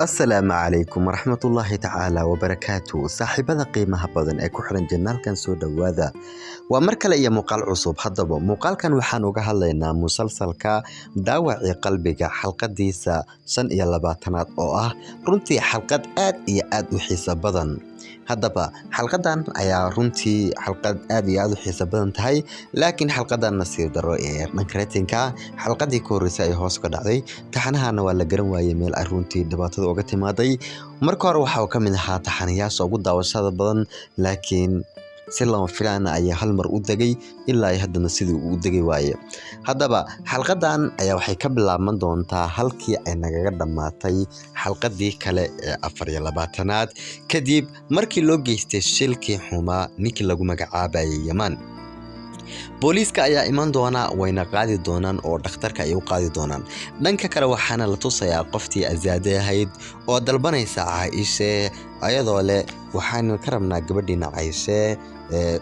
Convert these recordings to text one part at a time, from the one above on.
السلام عليكم ورحمة الله تعالى وبركاته صاحبada qiimaha badan ee ku xiran janaalkan soo dhawaada waa mar kale iyo muuqaal cusub haddaba muuqaalkan waxaan uga hadlaynaa musalsalka daawacii qalbiga xalqadiisa 25aad oo ah runtii xalqad aad iyo aad u xiiso badan haddaba xalqadan ayaa runtii xalqad aad iyo aad u xiiso badan tahay laakiin xalqadan nasiib daro ee dhanka ratinka xalqadii ka horeysay ay hoos ka dhacday taxanahana waa la garan waayay meel ay runtii dhibaatada uga timaaday marka hore waxa uu ka mid ahaa taxanayaasha ugu daawashada badan laakiin si lama filaan ayaa hal mar u dagay ilaa ay haddana sidii uu dagay waaye haddaba xalqadan ayaa waxay ka bilaaban doontaa halkii ay nagaga dhammaatay xalqadii kale ee 24aad kadib markii loo geystay shilkii xumaa ninkii lagu magacaabayay Yaman booliiska ayaa iman doona wayna qaadi doonaan oo dhakhtarka ay u qaadi doonaan dhanka kale waxaana la tusayaa qoftii azaade ahayd oo dalbanaysa Caaisha ayadoo leh waxaan ka rabnaa gabadhiina Caaisha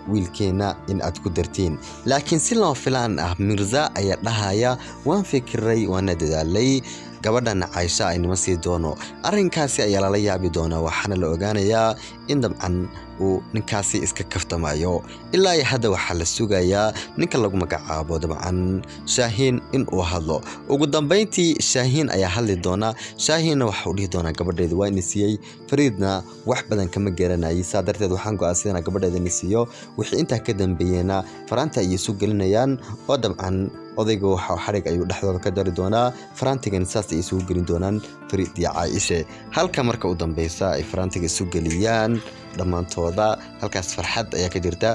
wiilkeena in aad ku dartiin laakiin si loo filaan ah Mirza ayaa dhahaya waan fikiray waan dadaalay gabadhan Caaisha ay nima sii doono arrinkaasi ayaa la yaabi doona waxaana la ogaanayaa in dabcan uu ninkaasi iska kaftamayo ilaa hadda waxa la sugayaa ninka lagu magacaabo dabcan Shaahin in uu hadlo ugu dambeyntii Shaahin ayaa hadli doona Shaahinna waxa uu dhihi doona gabadheedu waa inisiiyay Fariidna wax badan kama garanayay saadarteed waxaan go'aansanaa gabadheeda inisiiyo wixii inta ka dambeeyana Faraanta ay isu gelinayaan oo dabcan odayga waxa xarig ayuu dhaxdooda ka dari doonaa Faraantigan saas ay isu gelin doonaan Fariid iyo Caaisha halka marka u dambeeysa ay Faraantiga isu geliyaan dhamaantooda halkaas farxad ayaa ka jirta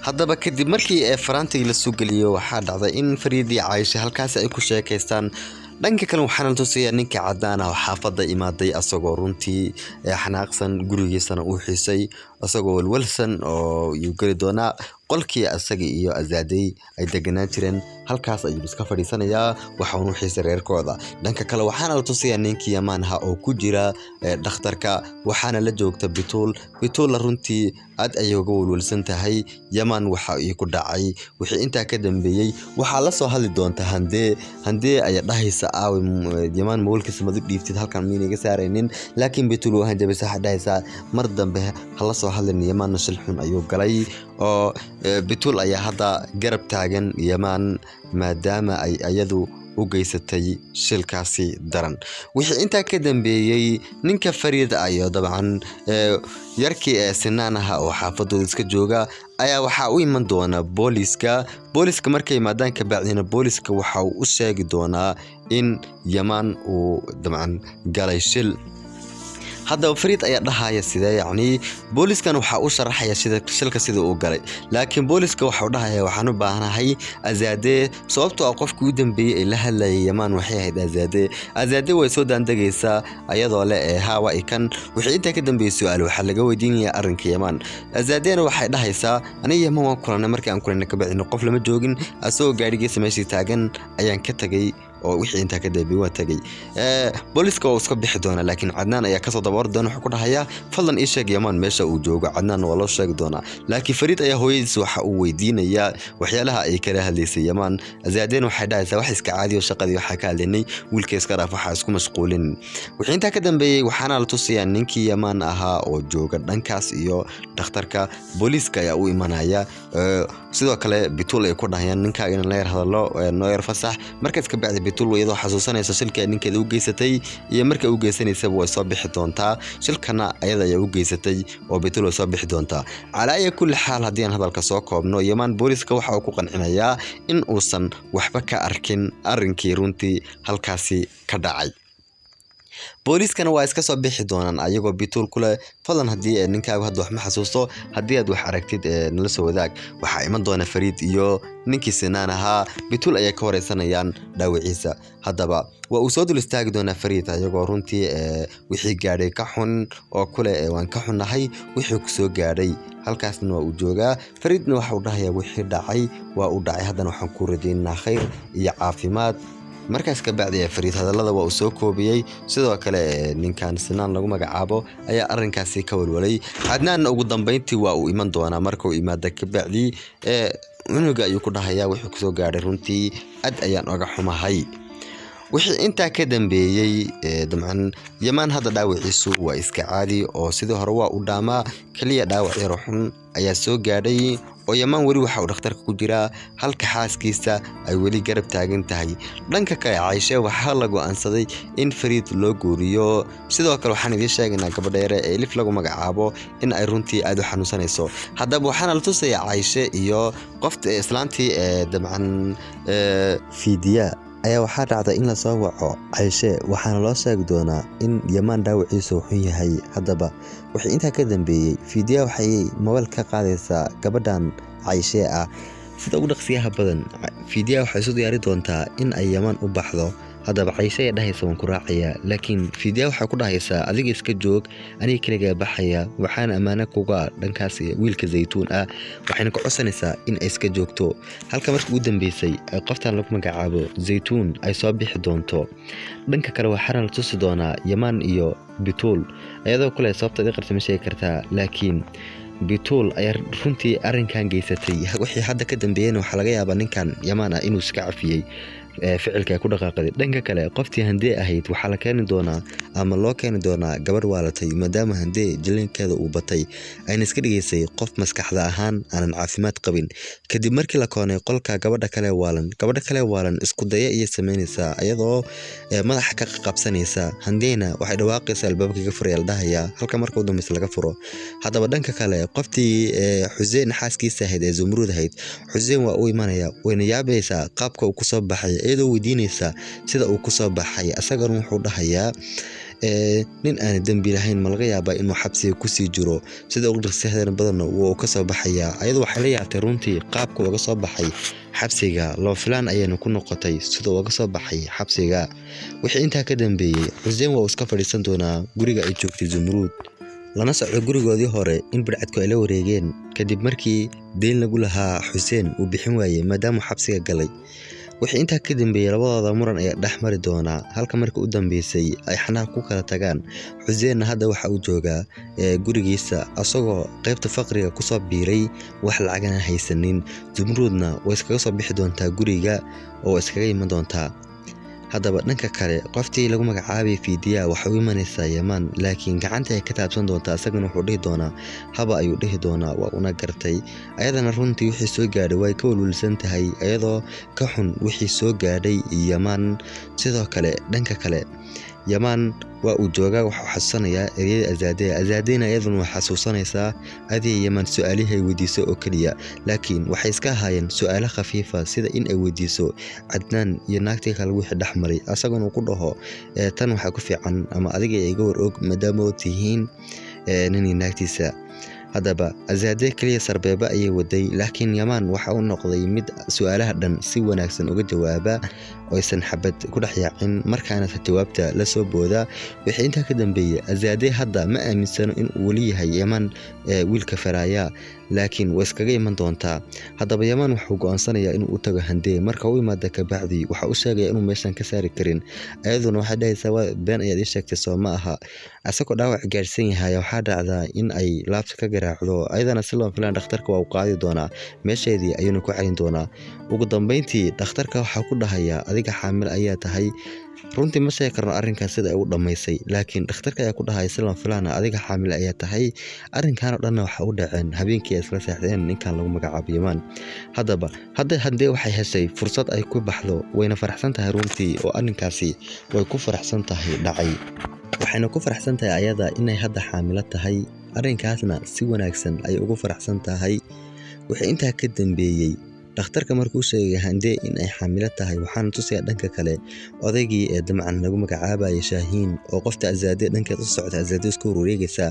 haddaba kadib markii Faraantiga la soo geliyo waxa dhacday in Fariid iyo Caaisha halkaas ay ku sheekaystaan dhanka kale waxaan la tusayaa ninka cadaan ah oo xaafada imaaday asagoo runtii xanaaqsan gurigiisana uu xiisay asagoo walwalsan oo uu gali doona qolkii asaga iyo azaaday ay deganaan jireen halkaas ayuu iska fadhiisanayaa waxa uu xiisay reerkooda dhanka kale waxaan la tusayaa ninkii Yaman ah oo ku jira dhakhtarka waxaana la joogta Bituul runtii aad ay uga walwalsan tahay Yaman waxa ay ku dhacay wixii inta ka dambeeyay waxa la soo hadli doonta handee ay dhahaysa Yaman moolkiisa madu dhiibtid halkan miiniga saaraynin laakiin Bituul waxaan jabisay dhahaysa mar dambe hala soo hadlin Yaman shil xun ayuu galay oo Bituul ayaa hadda garab taagan Yaman maadaama ay ayadu u geysatay shilkaasi daran wixii inta ka dambeeyay ninka Fariid ayo dabcan yarkii sinaanaha oo xaafadooda iska jooga ayaa waxa uu iman doona booliiska markay imaadaan ka bacdina booliiska waxa uu u sheegi doonaa in Yaman uu dabcan galay shil hadda Fariid ayaa dhahaya sida yacni booliiskan waxa uu sharaxaya shilka sida uu galay laakiin booliiska waxa uu dhahaya waxaan u baahanahay azaade sababtoo ah qofkii u dambeeyay la hadlayay Yaman waxay ahayd azaade way soo daandagaysaa ayadoo leh hawa ikan wixii inta ka dambeeyay su'aal waxa laga weydiinayaa arrinka Yaman azaadena waxay dhahaysaa aniga Yaman waan kulanay markii aan kulanay ka bacdina qof lama joogin asoo gaarigiisa meeshii taagan ayaan ka tagay oo wixii inta ka dambeeyay waa tagay booliiska oo iska bixi doona laakiin Cadnaan ayaa ka soo dabar doona wuxuu ku dhahayaa fadlan ii sheeg Yaman meesha uu joogo Cadnaan waa loo sheegi doona laakiin Fariid ayaa hooyadiisa waxa uu weydiinayaa waxyaalaha ay kala hadlaysay Yaman azaadeen waxay dhahaysaa wax iska caadi oo shaqadii waxa ka hadlaynay wiilkiisa iska raaf waxa isku mashquulin wixii inta ka dambeeyay waxaana la tusayaa ninkii Yaman ahaa oo jooga dhankaas iyo dhakhtarka booliiska ayaa u imanaya sidoo kale Bituul ay ku dhahayaan ninkaaga in la yar hadalo noo yar fasax markaas ka bacdi Bituul iyadoo xasuusanaysa shilka ninkeeda u geysatay iyo markii uu geysanaysay way soo bixi doontaa shilkana ayada ayaa u geysatay oo Bituul soo bixi doontaa calaaya kulli xaal hadii aan hadalka soo koobno Yaman booliiska waxa uu ku qancinayaa in uusan waxba ka arkin arrinkii runtii halkaasi ka dhacay booliiskana waa iska soo bixi doonaan ayagoo Bituul kule fadlan hadii ninkaagu hadda wax ma xasuusto hadii aad wax aragtid nala soo wadaag waxa iman doona Fariid iyo ninkii Sinaan ahaa Bituul ayaa ka wareysanayaan dhaawiciisa haddaba waa uu soo dul istaagi doona Fariid ayagoo runtii wixii gaadhay ka xun oo kule waan ka xunahay wixii ku soo gaadhay halkaasna waa uu joogaa Fariidna waxa uu dhahayaa wixii dhacay waa uu dhacay haddana waxaan ku rajaynaynaa khayr iyo caafimaad markaas ka bacdi Fariid hadalada waa uu soo koobiyay sidoo kale ninkan Sinaan lagu magacaabo ayaa arrinkaasi ka walwalay Cadnaan ugu dambeyntii waa uu iman doona markuu imaado ka bacdi unuga ayuu ku dhahayaa wuxuu ku soo gaaray runtii aad ayaan uga xumahay wixii intaa ka dambeeyay dabcan Yamaan hadda dhaawiciisu waa iska caadi oo sidii hore waa u dhaamaa kaliya dhaawac yar xun ayaa soo gaadhay oo Yamaan weli waxa uu dhakhtarka ku jira halka xaaskiisa ay weli garab taagan tahay dhanka kale Caaisha waxa la go'aansaday in Fariid loo guuriyo sidoo kale waxaan idin sheegaynaa gabadheere ee Elif lagu magacaabo in ay runtii aad u xanuunsanayso haddaba waxaan la tusayaa Caaisha iyo qofta islaantii dabcan fiidiya ayaa waxaa dhacday in la soo waco Caaisha waxaana loo sheegi doonaa in Yamaan dhaawiciisu xun yahay haddaba wixii intaa ka dambeeyay fiidiya waxay mobile ka qaadaysaa gabadhan Caaisha ah sida ugu dhaqsiyaha badan fiidiya waxay soo diyaari doontaa in ay Yamaan u baxdo haddaba Caaisha ay dhahaysa waan ku raacaya laakiin fiidiya waxay ku dhahaysaa adiga iska joog aniga kaliya baxaya waxaan amaana kuga dhankaas wiilka Zaytuun ah waxayna ku codsanaysaa in ay iska joogto halka markii ugu dambeysay ay qoftan lagu magacaabo Zaytuun ay soo bixi doonto dhanka kale waxaa la tusi doonaa Yamaan iyo Bituul ayadoo kale sababta ay qartay ma sheegi kartaa laakiin Bituul ayaa runtii arrinkan geysatay wixii hadda ka dambeeyay waxa laga yaabaa ninkan Yamaan ah inuu iska cafiyay ficilka ku dhaqaaqay dhanka kale qoftii handee ahayd waxa la keeni doonaa ama loo keeni doonaa gabar waalatay maadaama handee jilinkeeda uu batay ayna iska dhigaysay qof maskaxda ahaan aanan caafimaad qabin kadib markii la koonay qolka gabadha kale waalan isku daya iyo sameynaysa iyadoo madaxa ka qabsanaysa handeena waxay dhawaaqaysaa albaabka ka furaya dhahaya halka markuu dambeys laga furo haddaba dhanka kale qoftii Xuseen xaaskiisa ahayd ee Zumruud ahayd Xuseen waa uu imanaya wayna yaabaysaa qaabka uu ku soo baxay iyadoo weydiinaysa sida uu ku soo baxay asagana wuxuu dhahayaa nin aan dambi lahayn ma laga yaabaa inuu xabsiga ku sii jiro sida ugu dhaqsiyaha badan uu ka soo baxaya ayadoo waxay la yaabtay runtii qaabka uu uga soo baxay xabsiga loo filaan ayayna ku noqotay sida uu uga soo baxay xabsiga wixii intaa ka dambeeyay Xuseen waa iska fadhiisan doonaa guriga ay joogtay Zumruud lana socdo gurigoodii hore in bidcadku ay la wareegeen kadib markii deyn lagu lahaa Xuseen uu bixin waayay maadaama xabsiga galay wixii intaa ka dambeeyay labadooda muran ayaa dhex mari doona halka markii u dambeysay ay xanaaq ku kala tagaan Xuseen hadda waxa uu joogaa gurigiisa asagoo qaybta faqriga ku soo biiray wax lacag aan haysanin Zumruudna way iskaga soo bixi doontaa guriga oo iskaga iman doontaa haddaba dhanka kale qoftii lagu magacaabay fiidiya waxa uu imanaysaa Yamaan laakiin gacanta ay ka taabsan doontaa asagana wuxuu dhihi doonaa haba ayuu dhihi doonaa waa una gartay ayadana runtii wixii soo gaadhay way ka walwalsan tahay ayadoo ka xun wixii soo gaadhay Yamaan sidoo kale dhanka kale Yamaan waa uu joogaa waxa xasuusanayaa ereyada Azaadeena iyaduna waxa xasuusanaysaa adii Yamaan su'aalahay weydiiso oo kaliya laakiin waxay iska ahaayeen su'aalo khafiifa sida in ay weydiiso Cadnaan iyo naagtii kale wixii dhaxmaray asaguna ku dhaho tan waxa ku fiican ama adiga iga war og maadaama oo tihiin nin naagtiisa haddaba Azaade kaliya sarbeeba ayay waday laakiin Yamaan waxa uu noqday mid su'aalaha dhan si wanaagsan uga jawaaba oo aysan xabad ku dhaxyaacin markaana jawaabta la soo booda wixii inta ka dambeeyay Azaade hadda ma aaminsano in uu wali yahay Yamaan wiilka Faraaya laakiin way iskaga iman doontaa haddaba Yamaan wuxuu go'aansanayaa inuu u tago handee marka uu imaado ka bacdi waxa uu sheegay inuu meeshan ka saari karin ayaduna waxay dhahaysaa been ayaad ii sheegtay soo ma aha asagoo dhaawac gaarsan yahay waxa dhacdaa in ay laabta ka garaacdo ayadana si loo filaan dhakhtarka waa uu qaadi doonaa meesheedii ayuuna ku celin doonaa ugu dambeyntii dhakhtarka waxa ku dhahaya adiga xaamil ayaa tahay runtii ma sheegi karno arrinkaas sida ay u dhamaysay laakiin dhakhtarka ayaa ku dhahaya si loo filaan adiga xaamil ayaa tahay arrinkan oo dhan waxa u dhaceen habeenkii isla seexdeen ninkan lagu magacaabo Yamaan haddaba hadee waxay heshay fursad ay ku baxdo wayna faraxsan tahay runtii oo arrinkaasi way ku faraxsan tahay dhacay waxayna ku faraxsan tahay ayada inay hadda xaamil tahay arrinkaasna si wanaagsan ay ugu faraxsan tahay wixii intaa ka dambeeyay dhakhtarka markuu sheegay handee in ay xaamil tahay waxaan tusay dhanka kale odaygii ee damcan lagu magacaabayo Shaahiin oo qofta Azaade dhankeed u socda Azaade isku wareegaysa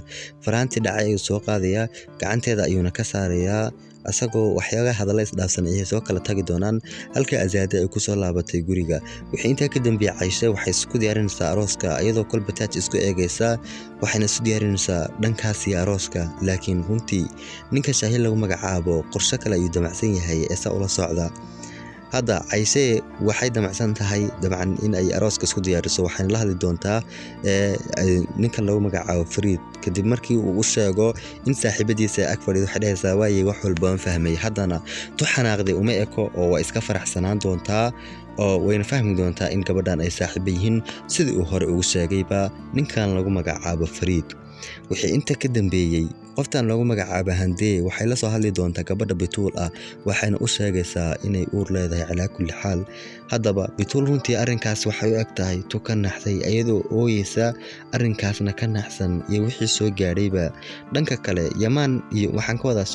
faraanti dhacay ay soo qaadaya gacanteeda ayuuna ka saarayaa asagoo waxyaga hadalay isdhaafsan ay soo kala tagi doonaan halka Azaade ay ku soo laabatay guriga wixii inta ka dambeeyay Caaisha waxay isku diyaarinaysaa arooska iyadoo kolba taaj isku eegaysa waxayna isku diyaarinaysaa dhankaasi arooska laakiin runtii ninka Shaahiin lagu magacaabo qorshe kale ayuu damacsan yahay ee ula socda hadda Caaisha waxay damacsan tahay dabcan in ay arooska isku diyaariso waxayna la hadli doontaa ninka lagu magacaabo Fariid kadib markii uu u sheego in saaxiibadiisa ag fadhido waxay dhahaysaa waaye wax walba waan fahmay haddana tu xanaaqday uma eko oo waa iska faraxsanaan doontaa oo wayna fahmi doontaa in gabadhan ay saaxiibo yihiin sidii uu hore ugu sheegayba ninkan lagu magacaabo Fariid. wixii inta ka dambeeyay qoftan lagu magacaabo Hande waxay la soo hadli doontaa gabadha Bituul ah waxayna u sheegaysaa inay uur leedahay calaa kulli xaal. haddaba Bituul runtii arrinkaas waxay u egtahay tu ka naxday iyadoo ooyeysa arrinkaasna ka naxsan iyo wixii soo gaadhayba. dhanka kale Yamaan iyo waxaan ka wadaa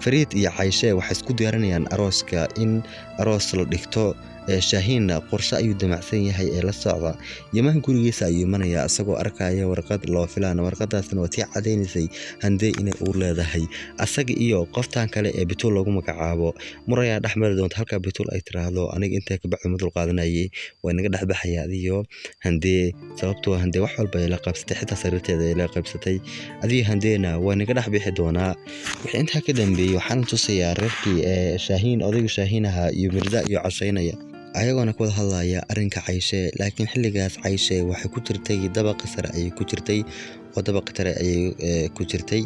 Fariid iyo Cayshe waxay isku diyaarinayaan arooska in aroos la dhigto. Shaahiin qorshe ayuu damacsan yahay ee la socda. Yamaan gurigiisa ayuu imanaya asagoo arkaya warqad loo filaan warqadaasna waa tii cadeynayay Hande inay uur leedahay. asaga iyo qoftan kale ee Bituul lagu magacaabo muraya dhaxmar doonta halka Bituul ay tiraahdo aniga intee ka baxay mudul qaadanayay waa inaga dhaxbaxaya adiyo Hande sababtoo Hande wax walba ay la qabsatay xitaa sariirteeda ay la qabsatay adiyo Handeena waa inaga dhaxbixi doonaa. wixii inta ka dambeeyay waxaan tusayaa reerkii Shaahiin odayga Shaahiinaha iyo Mirza iyo Cashaynaya ayagoona ku wada hadlaya arrinka Cayshe. laakiin xilligaas Cayshe waxay ku jirtay dabaqa sare ayay ku jirtay oo dabaqa sare ayay ku jirtay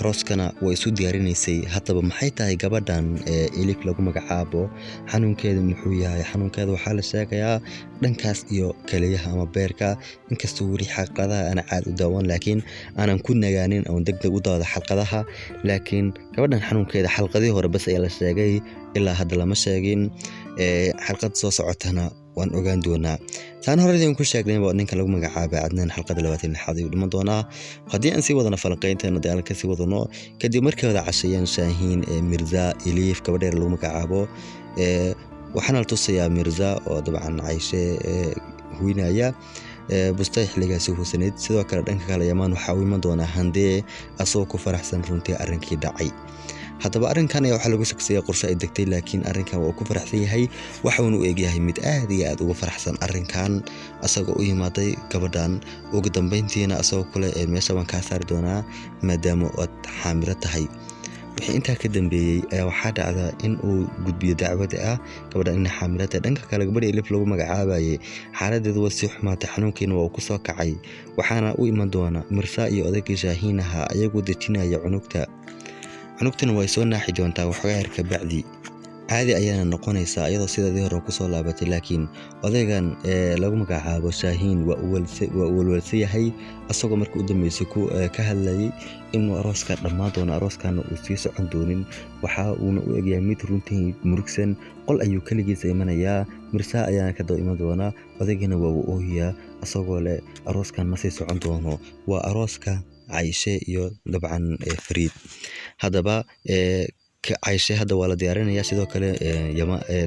arooskana way isu diyaarinaysay. haddaba maxay tahay gabadhan Elif lagu magacaabo xanuunkeeda muxuu yahay? xanuunkeeda waxaa la sheegayaa dhankaas iyo kaliyaha ama beerka inkastoo weli xalqadaha ana caad u daawan laakiin aanan ku nagaanin oo degdeg u daawada xalqadaha. laakiin gabadhan xanuunkeeda xalqadii hore bas ayaa la sheegay ilaa hadda lama sheegin. xalqad soo socotana waan ogaan doonaa. taan horeedii ku sheegnayba ninka lagu magacaabo Cadnaan xalqada 26 ayuu dhiman doonaa. haddii aan sii wadana falanqaynteena dagaal ka sii wadano kadib markii wada cashayeen Shaahiin Mirza Elif gabadheer lagu magacaabo waxaana la tusayaa Mirza oo dabcan Cayshe huinaya bustay xilligaas hoosaneed. sidoo kale dhanka kale Yamaan waxa uu iman doonaa Hande asoo ku faraxsan runtii arrinkii dhacay. haddaba arrinkan ayaa waxaa lagu shaksiyay qorshe ay degtay laakiin arrinkan waa ku faraxsan yahay waxa uu u eegyahay mid aad iyo aad ugu faraxsan arrinkan asagoo u yimaaday gabadhan ugu dambeyntiina asagoo kale meesha waan ka saari doonaa maadaama aad xaamilo tahay. wixii inta ka dambeeyay ayaa waxaa dhacda in uu gudbiyo dacwada ah gabadhan in xaamilo tahay. dhanka kale gabadha Elif lagu magacaabayay xaaladeedu waa si xumaatay xanuunkiina waa ku soo kacay waxaana u iman doona Mirza iyo odayga Shaahiinaha ayagoo dejinaya cunugtana way soo naaxi doontaa waxoogaa yar ka bacdi caadi ayaana noqonaysaa iyadoo sidii hore ku soo laabatay. laakiin odaygan lagu magacaabo Shaahiin waa walwalsan yahay asagoo markii u dambeysay ka hadlayay inuu arooska dhammaan doono arooskana uu sii socon doonin. waxa uuna u egyahay mid runtii murugsan qol ayuu kaligiisa imanayaa. Mirza ayaana ka daba iman doona odaygana waa uu oohiyaa asagoo leh arooskan ma sii socon doono waa arooska Cayshe iyo dabcan Fariid. haddaba Cayshe hadda waa la diyaarinaya sidoo kale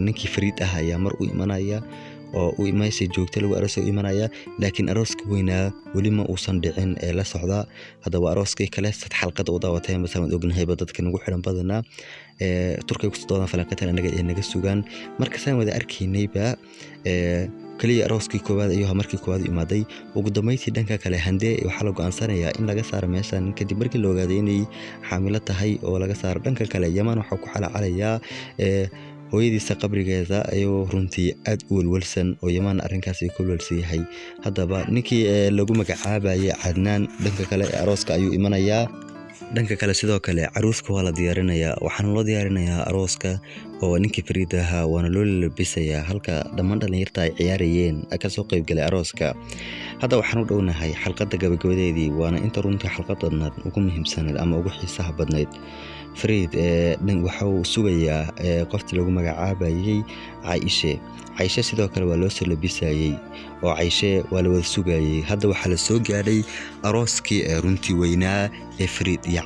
ninkii Fariid ah ayaa mar u imanaya oo uu imaysi joogto lagu aroos u imanaya laakiin arooska weynaa weli ma uusan dhicin la socda. haddaba arooskii kale sad xalqad u daawatay masaan ognahay dadka nagu xiran badana Turkiga ku soo falanqaynta naga sugan marka saan wada arkaynayba kaliya arooskii koowaad ayuu markii koowaad imaaday. ugu dambeyntii dhanka kale Hande waxaa la go'aansanayaa in laga saaro meeshan kadib markii la ogaaday inay xaamilo tahay oo laga saaro. dhanka kale Yamaan waxa ku xalacalaya hooyadiisa qabrigeeda ayuu runtii aad u walwalsan oo Yamaan arrinkaas ay ku walwalsan yahay. haddaba ninkii lagu magacaabayay Cadnaan dhanka kale arooska ayuu imanayaa. dhanka kale sidoo kale caruuska waa la diyaarinayaa waxaana loo diyaarinayaa arooska oo ninkii Fariid ahaa waana loo labisayaa halka dhammaan dhalinyarta ay ciyaarayeen ka soo qayb galay arooska. hadda waxaan u dhownahay xalqada gabagabadeedii waana inta runtii xalqadan ugu muhiimsanayd ama ugu xiisaha badnayd. Fariid waxa uu sugayaa qoftii lagu magacaabayay Cayshe sidoo kale waa loo soo labisayay oo Cayshe waa la wada sugayay. hadda waxaa la soo gaaray arooskii runtii weynaa Fariid iyo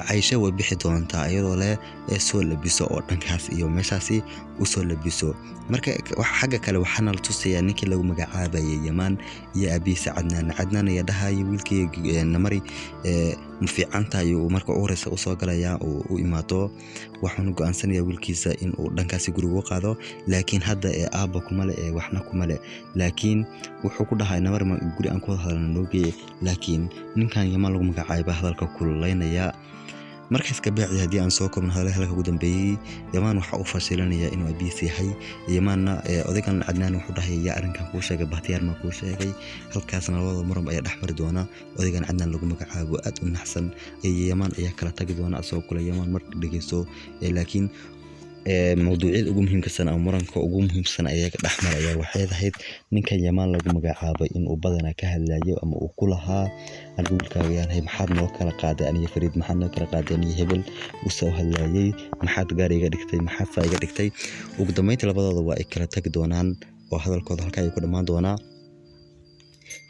Cayshe way bixi doontaa iyadoo leh soo labiso oo dhankaas iyo meeshaasi u soo labiso. marka xagga kale waxaana la tusayaa ninkii lagu magacaabayay Yamaan iyo abiisa Cadnaan ayaa dhahayay wiilkii namari mufiicanta ayuu marka u horeysa u soo galaya oo u imaado waxaanu go'aansanayaa wiilkiisa in uu dhankaasi guriga u qaado laakiin hadda aabba kuma leh waxna kuma leh laakiin wuxuu ku dhahay namar guri aan ku hadalno noogeey laakiin ninkan Yamaan lagu magacaabay hadalka kululeynaya markaas ka bacdi haddii aan soo koobno halka ugu dambeeyay Yamaan waxa uu fashilanaya inuu abiis yahay Yamaanna odagan Cadnaan wuxuu dhahay yaa arrinkan ku sheegay Bahtiyaar ma ku sheegay halkaasna labada muran ayaa dhaxmari doona odagan Cadnaan lagu magacaabo aad u naxsan Yamaan ayaa kala tagi doona asoo kula Yamaan mar dhageyso laakiin mawduucyada ugu muhiimsan ama muranka ugu muhiimsan ayaa dhaxmar ayaa waxay ahayd ninkan Yamaan lagu magacaabay in uu badana ka hadlayo ama uu ku lahaa wiilkaaga yahay maxaad noo kala qaaday aniga Fariid maxaad noo kala qaaday aniga Hebel uu soo hadlayay maxaad gaar iga dhigtay maxaad faa iga dhigtay ugu dambeyntii labadooda waa ay kala tagi doonaan oo hadalkooda halka ay ku dhamaan doonaa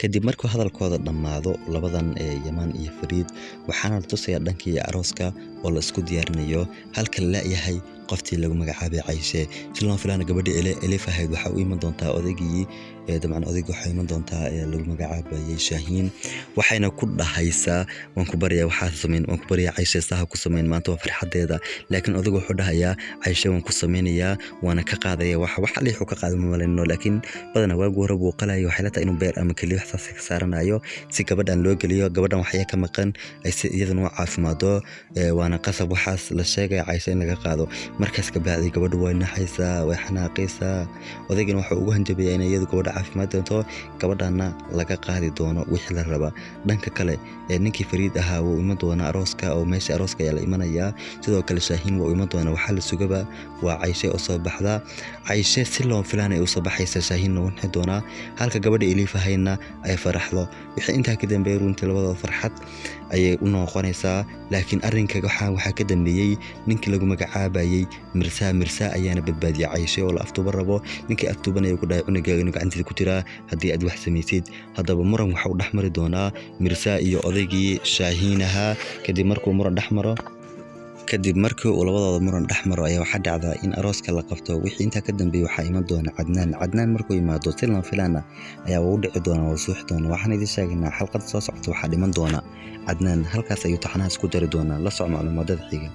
kadib markuu hadalkooda dhamaado labadan Yamaan iyo Fariid waxaana la tusayaa dhankii arooska oo la isku diyaarinayo halka la yahay qoftii lagu magacaabay Cayshe si loo filaana gabadhii Elif ahayd waxa uu iman doontaa odaygii dabcan odaygu waxa iman doontaa lagu magacaabay Shaahiin waxayna ku dhahaysaa waan ku bariyaa waxa sameyn waan ku bariyaa Cayshe saha ku sameyn maanta waa farxadeeda laakiin odaygu wuxuu dhahayaa Cayshe waan ku sameynayaa waana ka qaadaya waxa leexu ka qaaday maleyno laakiin badana waagu hore buu qalay waxa la tahay inuu beer ama kaliya wax ka saaranayo si gabadhan loo galiyo gabadhan waxay ka maqan ay si iyaduna u caafimaado waana qasab waxaas la sheegay Cayshe in laga qaado markaas ka bacdi gabadhu way naxaysaa way xanaaqaysaa odaygana waxa ugu hanjabayaa in iyadu gabadha caafimaad doonto gabadhana laga qaadi doono wixii la raba dhanka kale ninkii Fariid ahaa uu iman doona arooska oo meesha arooska ayaa la imanayaa sidoo kale Shaahiin uu iman doona waxa la sugaba waa Cayshe oo soo baxda Cayshe si loo filaanay uu soo baxaysa Shaahiin uu wixii doona halka gabadha Elif ahayna ay faraxdo wixii inta ka dambeeyay runtii labadooda farxad ayay u noqonaysaa laakiin arrinka waxa ka dambeeyay ninkii lagu magacaabayay Mirsa ayaana badbaadiyay Cayshe oo la aftuba rabo ninkii aftubanay ku dhaay unugaaga inuu gacantiisa ku jira haddii aad wax samaysid haddaba muran waxa uu dhaxmari doonaa Mirsa iyo odaygii Shaahiin ahaa kadib markuu muran dhaxmaro kadib markii uu labadooda muran dhaxmaro ayaa waxa dhacda in arooska la qabto wixii inta ka dambeeyay waxa iman doona Cadnaan markuu yimaado si loo filaana ayaa uu dhici doona oo suux doona waxaan idin sheegnaa xalqad soo socota waxa dhiman doona Cadnaan halkaas ayuu taxanaha isku dari doona la socdo macluumaadada xiga